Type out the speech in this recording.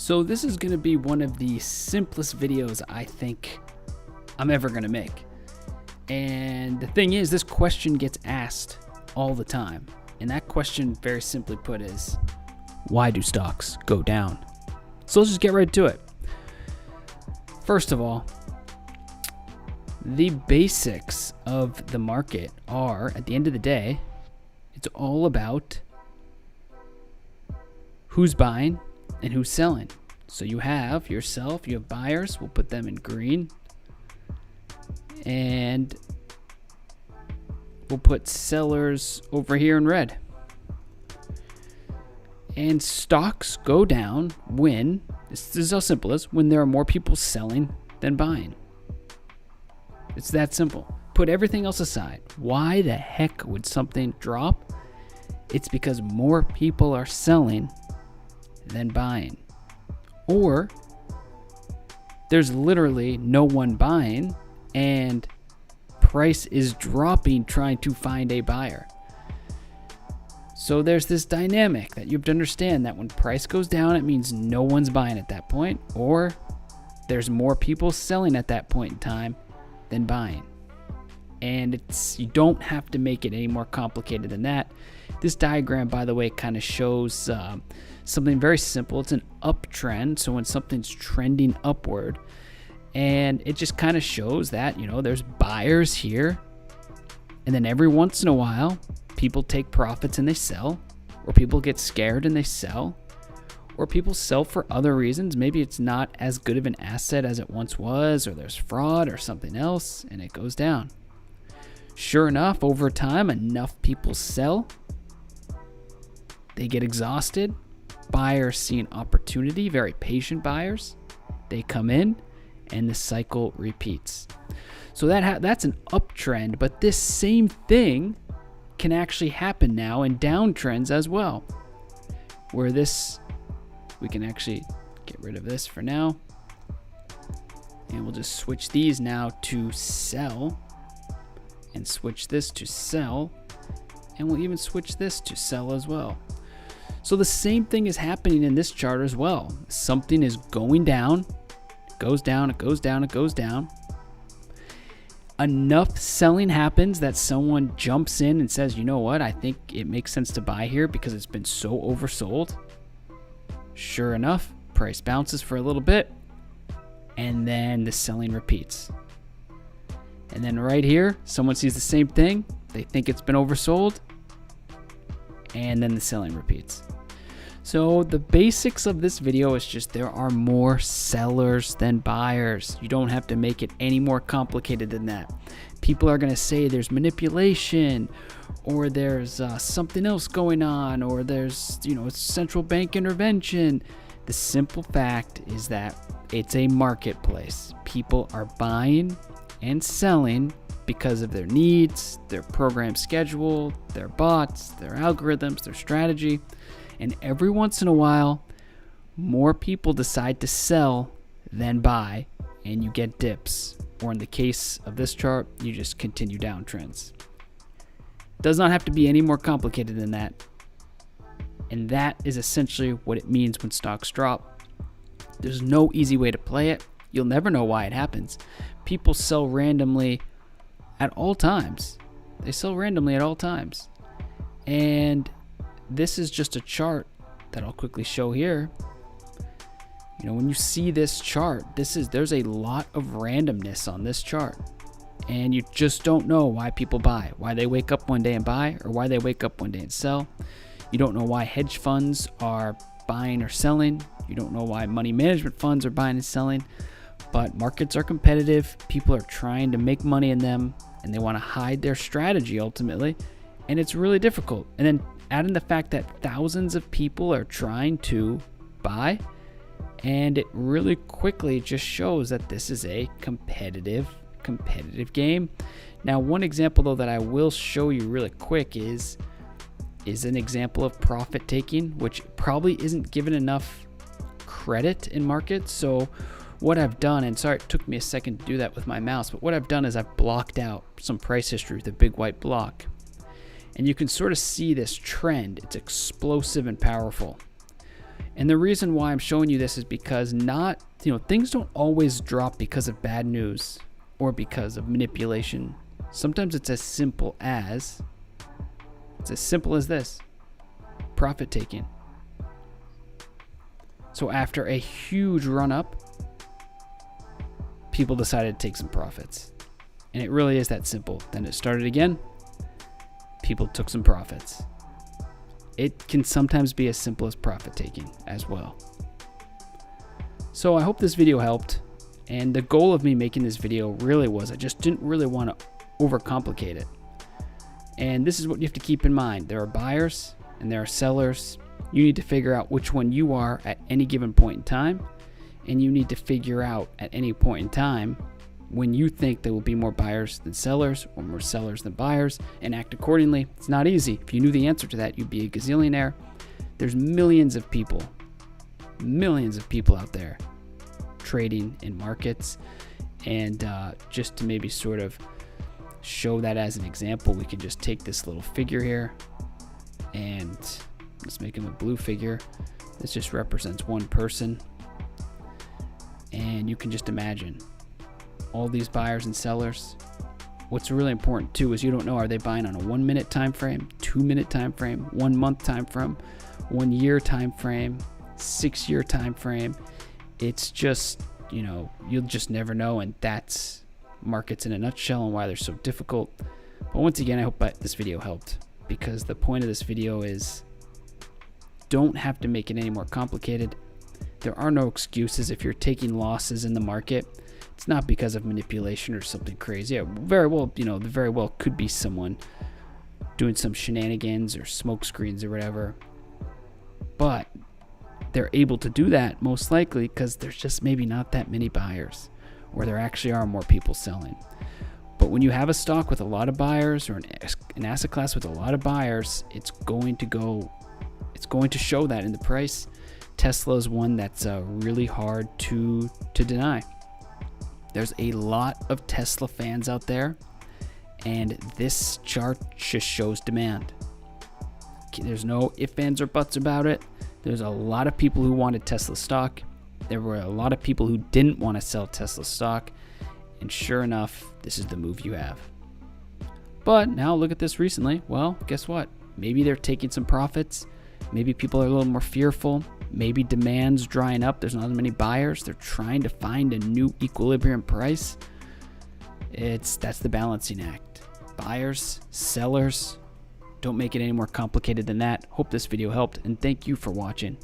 So this is going to be one of the simplest videos I think I'm ever going to make. And the thing is, this question gets asked all the time. And that question, very simply put, is why do stocks go down? So let's just get right to it. First of all, the basics of the market are, at the end of the day, it's all about who's buying and who's selling. So you have yourself, you have buyers, we'll put them in green, and we'll put sellers over here in red. And stocks go down when, this is how simple it is, when there are more people selling than buying. It's that simple. Put everything else aside. Why the heck would something drop? It's because more people are selling than buying. Or there's literally no one buying and price is dropping trying to find a buyer. So there's this dynamic that you have to understand, that when price goes down, it means no one's buying at that point, or there's more people selling at that point in time than buying. And you don't have to make it any more complicated than that. This diagram, by the way, kind of shows something very simple. It's an uptrend, so when something's trending upward, and it just kind of shows that, there's buyers here, and then every once in a while people take profits and they sell, or people get scared and they sell, or people sell for other reasons. Maybe it's not as good of an asset as it once was, or there's fraud or something else, and it goes down. Sure enough, over time, enough people sell, they get exhausted. Buyers see an opportunity, very patient buyers, they come in, and the cycle repeats. So that's an uptrend, but this same thing can actually happen now in downtrends as well, where we can actually get rid of this for now, and we'll just switch these now to sell, and switch this to sell, and we'll even switch this to sell as well. So the same thing is happening in this chart as well. Something is going down, it goes down, it goes down, it goes down. Enough selling happens that someone jumps in and says, you know what, I think it makes sense to buy here because it's been so oversold. Sure enough, price bounces for a little bit, and then the selling repeats. And then right here, someone sees the same thing, they think it's been oversold, and then the selling repeats. So the basics of this video is just there are more sellers than buyers. You don't have to make it any more complicated than that. People are going to say there's manipulation, or there's something else going on, or there's it's central bank intervention. The simple fact is that it's a marketplace. People are buying and selling because of their needs, their program schedule, their bots, their algorithms, their strategy. And every once in a while, more people decide to sell than buy, and you get dips. Or in the case of this chart, you just continue downtrends. Does not have to be any more complicated than that. And that is essentially what it means when stocks drop. There's no easy way to play it. You'll never know why it happens. People sell randomly at all times. They sell randomly at all times. And this is just a chart that I'll quickly show here. When you see this chart, there's a lot of randomness on this chart. And you just don't know why people buy, why they wake up one day and buy, or why they wake up one day and sell. You don't know why hedge funds are buying or selling. You don't know why money management funds are buying and selling. But markets are competitive. People are trying to make money in them, and they want to hide their strategy ultimately. And it's really difficult. And then add in the fact that thousands of people are trying to buy, and it really quickly just shows that this is a competitive game. Now, one example though that I will show you really quick is an example of profit taking, which probably isn't given enough credit in markets. So what I've done, and sorry it took me a second to do that with my mouse, but what I've done is I've blocked out some price history with a big white block. And you can sort of see this trend. It's explosive and powerful. And the reason why I'm showing you this is because things don't always drop because of bad news or because of manipulation. Sometimes it's as simple as this: profit taking. So after a huge run up, people decided to take some profits. And it really is that simple. Then it started again. People took some profits. It can sometimes be as simple as profit taking as well. So I hope this video helped. And the goal of me making this video really was, I just didn't really want to overcomplicate it. And this is what you have to keep in mind. There are buyers and there are sellers. You need to figure out which one you are at any given point in time. And you need to figure out at any point in time when you think there will be more buyers than sellers or more sellers than buyers, and act accordingly. It's not easy. If you knew the answer to that, you'd be a gazillionaire. There's millions of people out there trading in markets. And just to maybe sort of show that as an example, we can just take this little figure here and let's make him a blue figure. This just represents one person. And you can just imagine all these buyers and sellers. What's really important too is you don't know, are they buying on a 1 minute time frame, 2 minute time frame, 1 month time frame, 1 year time frame, 6 year time frame. It's just, you'll just never know. And that's markets in a nutshell and why they're so difficult. But once again, I hope this video helped, because the point of this video is don't have to make it any more complicated. There are no excuses if you're taking losses in the market. It's not because of manipulation or something crazy. There very well could be someone doing some shenanigans or smoke screens or whatever. But they're able to do that most likely because there's just maybe not that many buyers, or there actually are more people selling. But when you have a stock with a lot of buyers, or an asset class with a lot of buyers, it's going to show that in the price. Tesla is one that's really hard to deny. There's a lot of Tesla fans out there, and this chart just shows demand. There's no ifs, ands, or buts about it. There's a lot of people who wanted Tesla stock. There were a lot of people who didn't want to sell Tesla stock, and sure enough, this is the move you have. But now look at this recently. Well, guess what? Maybe they're taking some profits. Maybe people are a little more fearful. Maybe demand's drying up. There's not as many buyers. They're trying to find a new equilibrium price. That's the balancing act. Buyers, sellers. Don't make it any more complicated than that. Hope this video helped, and thank you for watching.